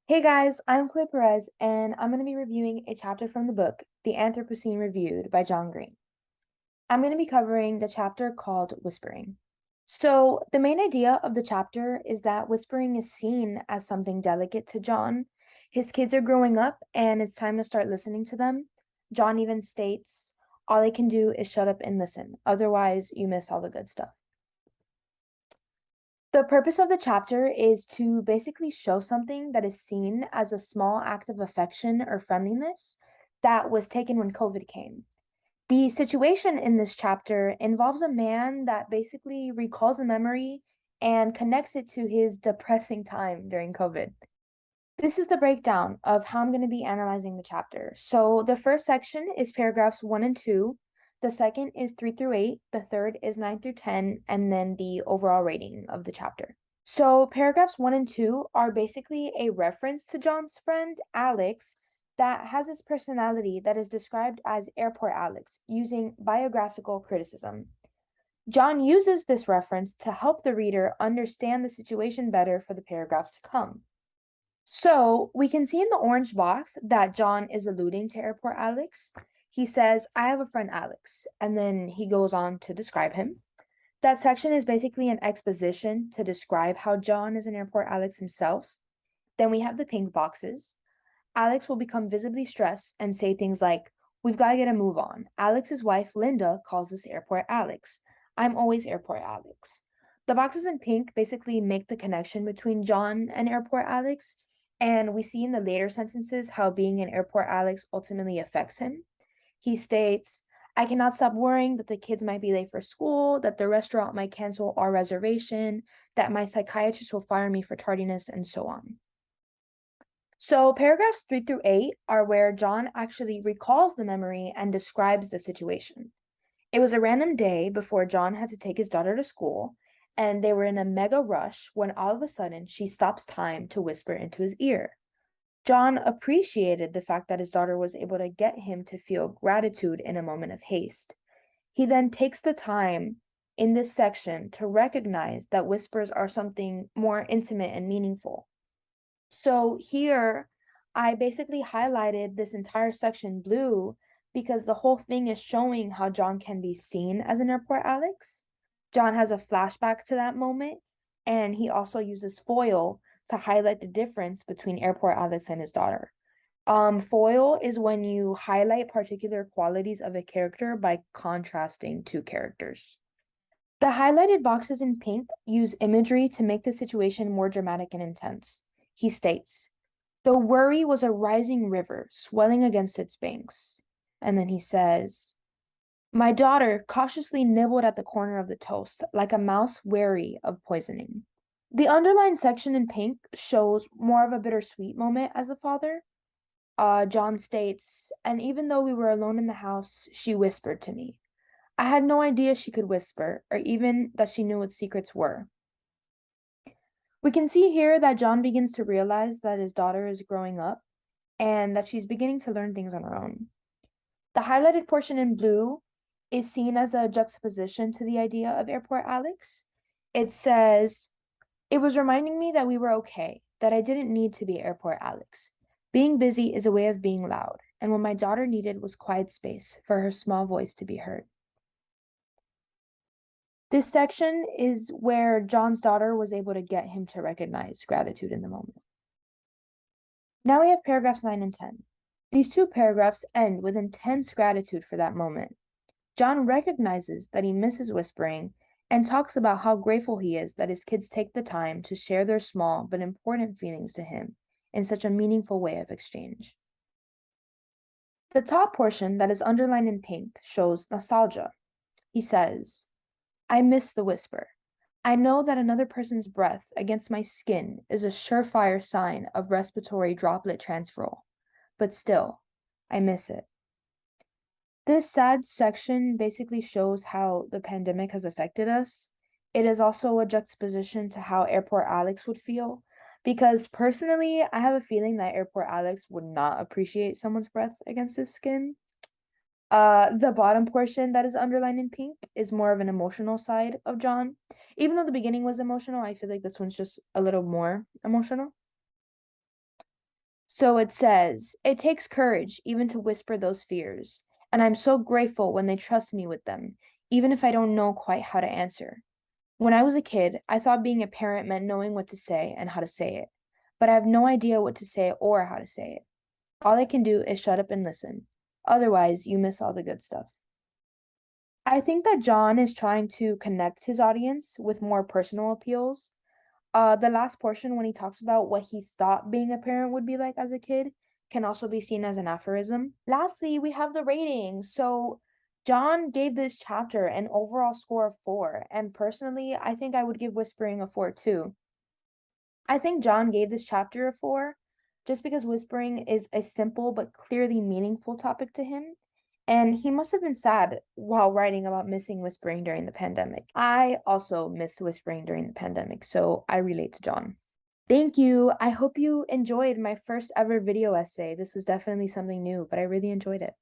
Hey guys, I'm Chloe Perez, and I'm going to be reviewing a chapter from the book, The Anthropocene Reviewed by John Green. I'm going to be covering the chapter called Whispering. So, the main idea of the chapter is that whispering is seen as something delicate to John. His kids are growing up, and it's time to start listening to them. John even states, all I can do is shut up and listen, otherwise, you miss all the good stuff. The purpose of the chapter is to basically show something that is seen as a small act of affection or friendliness that was taken when COVID came. The situation in this chapter involves a man that basically recalls a memory and connects it to his depressing time during COVID. This is the breakdown of how I'm going to be analyzing the chapter. So the first section is paragraphs 1 and 2. The second is 3 through 8. The third is 9 through 10. And then the overall rating of the chapter. So paragraphs 1 and 2 are basically a reference to John's friend, Alex, that has this personality that is described as Airport Alex, using biographical criticism. John uses this reference to help the reader understand the situation better for the paragraphs to come. So we can see in the orange box that John is alluding to Airport Alex. He says, I have a friend Alex, and then he goes on to describe him. That section is basically an exposition to describe how John is an Airport Alex himself. Then we have the pink boxes. Alex will become visibly stressed and say things like, we've got to get a move on. Alex's wife, Linda, calls this Airport Alex. I'm always Airport Alex. The boxes in pink basically make the connection between John and Airport Alex, and we see in the later sentences how being an Airport Alex ultimately affects him. He states, I cannot stop worrying that the kids might be late for school, that the restaurant might cancel our reservation, that my psychiatrist will fire me for tardiness, and so on. So, paragraphs 3 through 8 are where John actually recalls the memory and describes the situation. It was a random day before John had to take his daughter to school, and they were in a mega rush when all of a sudden she stops time to whisper into his ear. John appreciated the fact that his daughter was able to get him to feel gratitude in a moment of haste. He then takes the time in this section to recognize that whispers are something more intimate and meaningful. So here, I basically highlighted this entire section blue because the whole thing is showing how John can be seen as an Airport Alex. John has a flashback to that moment, and he also uses foil to highlight the difference between Airport Alex and his daughter. Foil is when you highlight particular qualities of a character by contrasting two characters. The highlighted boxes in pink use imagery to make the situation more dramatic and intense. He states, the worry was a rising river swelling against its banks. And then he says, my daughter cautiously nibbled at the corner of the toast, like a mouse wary of poisoning. The underlined section in pink shows more of a bittersweet moment as a father. John states, and even though we were alone in the house, she whispered to me. I had no idea she could whisper, or even that she knew what secrets were. We can see here that John begins to realize that his daughter is growing up and that she's beginning to learn things on her own. The highlighted portion in blue is seen as a juxtaposition to the idea of Airport Alex. It says, it was reminding me that we were okay, that I didn't need to be Airport Alex. Being busy is a way of being loud, and what my daughter needed was quiet space for her small voice to be heard. This section is where John's daughter was able to get him to recognize gratitude in the moment. Now we have paragraphs 9 and 10. These two paragraphs end with intense gratitude for that moment. John recognizes that he misses whispering and talks about how grateful he is that his kids take the time to share their small but important feelings to him in such a meaningful way of exchange. The top portion that is underlined in pink shows nostalgia. He says, I miss the whisper. I know that another person's breath against my skin is a surefire sign of respiratory droplet transferal, but still, I miss it. This sad section basically shows how the pandemic has affected us. It is also a juxtaposition to how Airport Alex would feel, because personally, I have a feeling that Airport Alex would not appreciate someone's breath against his skin. The bottom portion that is underlined in pink is more of an emotional side of John. Even though the beginning was emotional, I feel like this one's just a little more emotional. So it says, it takes courage even to whisper those fears, and I'm so grateful when they trust me with them, even if I don't know quite how to answer. When I was a kid, I thought being a parent meant knowing what to say and how to say it, but I have no idea what to say or how to say it. All I can do is shut up and listen. Otherwise, you miss all the good stuff. I think that John is trying to connect his audience with more personal appeals. The last portion when he talks about what he thought being a parent would be like as a kid can also be seen as an aphorism. Lastly, we have the rating. So John gave this chapter an overall score of 4, and personally, I think I would give Whispering a 4 too. I think John gave this chapter a 4 just because whispering is a simple but clearly meaningful topic to him. And he must have been sad while writing about missing whispering during the pandemic. I also missed whispering during the pandemic, so I relate to John. Thank you. I hope you enjoyed my first ever video essay. This is definitely something new, but I really enjoyed it.